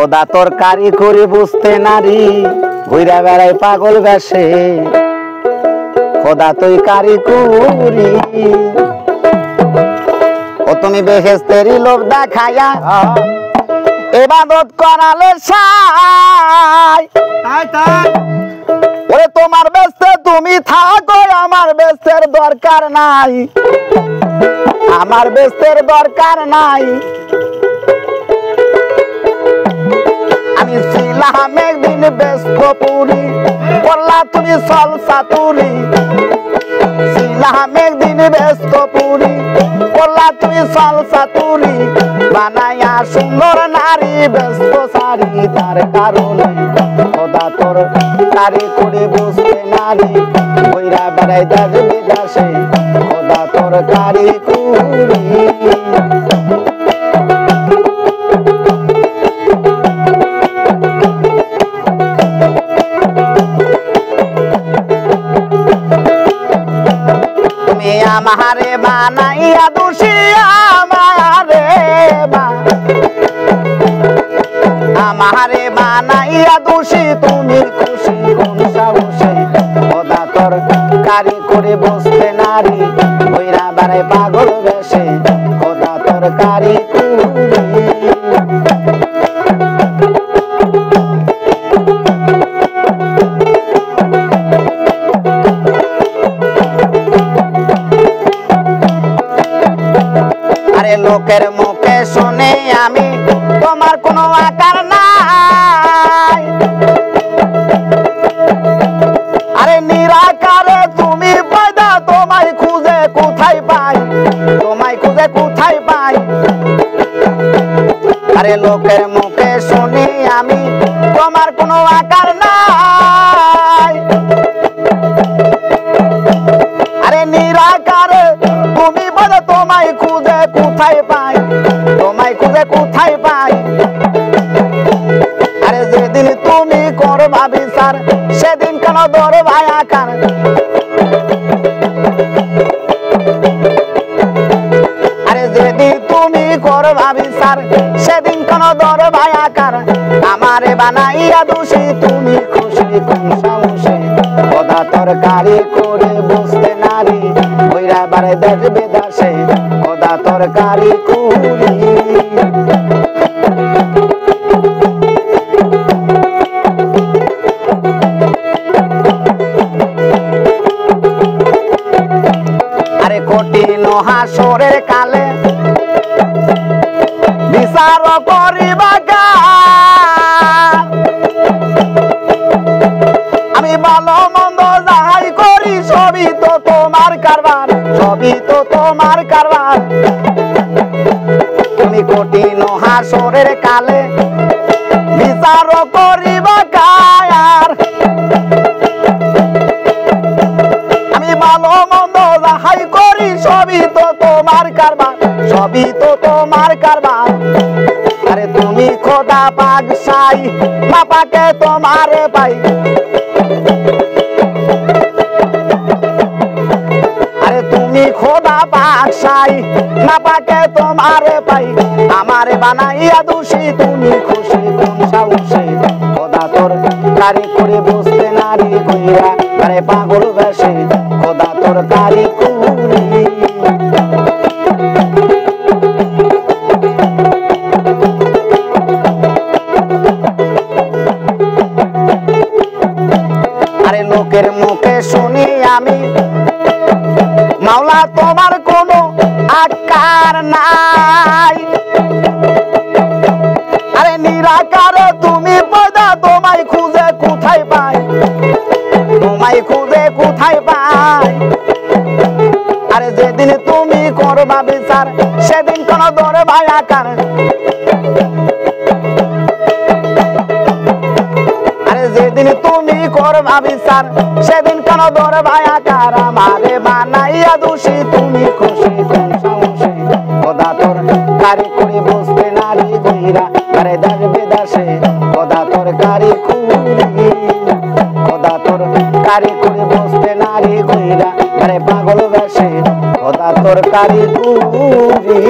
খোদা তরকারি করে বুঝতে নারী ঘুরা বেড়াই পাগল বেশে খোদা তুই কারি কুরি ও তুমি বেহেশতেরই লোভ দেখাইয়া ইবাদত করালে সাই ওরে তোমার বেস্তে তুমি থাকো আমার বেস্তের দরকার নাই আমার বেস্তের দরকার নাই আমি ছিলাম একদিন ব্যস্ত পুরি বললা তুমি সলসা তুরি ছিলাম একদিন ব্যস্ত পুরি বললা তুমি সলসা তুরি বানাইয়া সুন্দর নারী ব্যস্ত সারি তার কারণে খোদা তোর তারি করে বুঝতে নারী বইরা বেড়াই দেশ বিদেশে খোদা তোর কারি কুরি আমারে বানাইয়া দোষী আমারে বানাইয়া দোষী তুমি খুশি কোন সাহসে খোদা তোর কারি করে বসতে নারী বইরা বেড়াই পাগল বেশে খোদা তোর কারি লোকের মুখে শুনে আমি তোমার কোনো আকার নাই আরে নিরাকারে তুমি পয়দা তোমায় খুঁজে কোথায় পাই তোমায় খুঁজে কোথায় পাই আরে লোকের মুখে শুনি আমি তোমার কোনো আকার নাই আরে নিরাকারে তুমি পয়দা তোমায় খুঁজে কোথায় পাই তোমায় খুঁজে কোথায় পাই আরে যেদিন তুমি করবা বিচার সেদিন কেন ধরবা আকার আরে যেদিন তুমি করবা বিচার সেদিন কেন ধরবা আকার আমারে বানাইয়া দোষী তুমি খুশি কোন সাহসে খোদা তরকারি করে বুঝতে নারী বইরা বারে দেশ বিদেশে খোদা তরকারি কুরি আরে কঠিন হাসরের কালে বিচার করিবা আমি ভালো মন্দ যাহাই করি সবই তো তোমার কারবার সবই তো তোমার কারবার তুমি কঠিন হাসরের কালে বিচার করিবা কায়ার আমি ভালো মন্দ যাহাই করি সবই তো তোমার কারবার সবই তো তোমার কারবার আরে তুমি খোদা পাক সাই না পাকে তোমারে পাই আরে তুমি খোদা পাক সাই না পাকে তোমারে পাই আমারে বানাইয়া দোষী তুমি খুশি কোন সাহসে খোদা তোর কারি করে বুঝতে নারী কইরা আরে পাগল বেশে খোদা তোর কারি কুরি আরে লোকের মুখে শুনি আমি মাওলা তোমার কোনো আকার নাই আরে নিরাকারে তুমি পয়দা তোমায় খুঁজে কোথায় পাই তোমায় খুঁজে কোথায় পাই আরে যেদিন তুমি করবা বিচার সেদিন কোন ধরবা আকার আরে যেদিন তুমি করবা বিচার সেদিন কোন ধরবা আকার আমারে বানাইয়া দোষী তুমি খুশি কোন সাহসে খোদা তোর কারি করে বুঝতে নারী গইরা আরে দেশ বিদেশে খোদা তোর কারি কুরি খোদা তোর কারি করে বুঝতে নারী গইরা আরে পাগল বেশে খোদা তোর কারি কুরি।